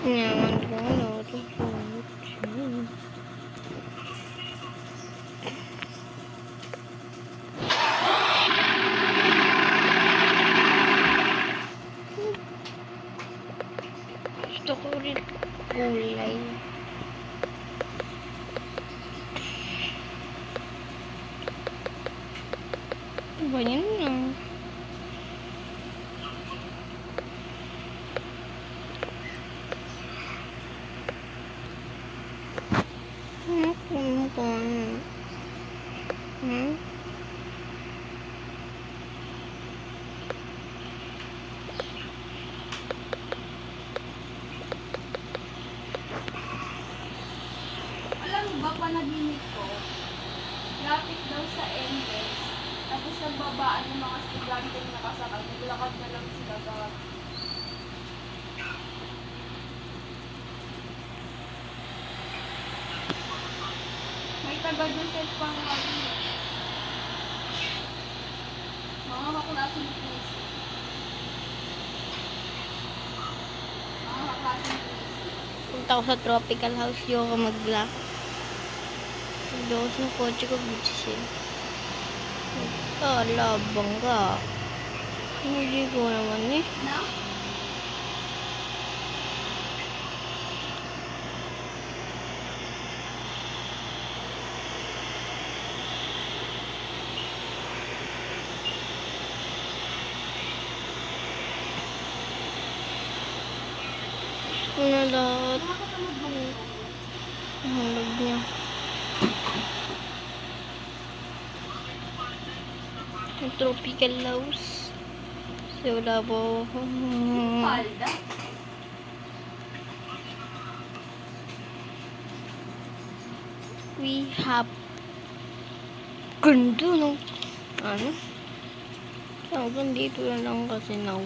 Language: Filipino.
Nyaman ko na ito po. Gusto ko rin kulay. Ba yan na? Alam mo ba, panaginip ko, lapit daw sa Endes, tapos nagbabaan ng mga estudyante na nakasakal, naglakad na lang sila sa... May taga-Joseph pang mga kaklaseng pulis. Mga kaklaseng pulis. Punta ko sa tropical house. Yung ako mag-lock. Doon sa kotse ko, butsin. Labang ka. Hindi ko naman eh. Na? Ano lahat? Nakakatamad ba mo? Ang halog niya. Yung tropical house. Kasi wala po. Palda? We have ganda no. Ano? Hanggang dito na lang kasi now.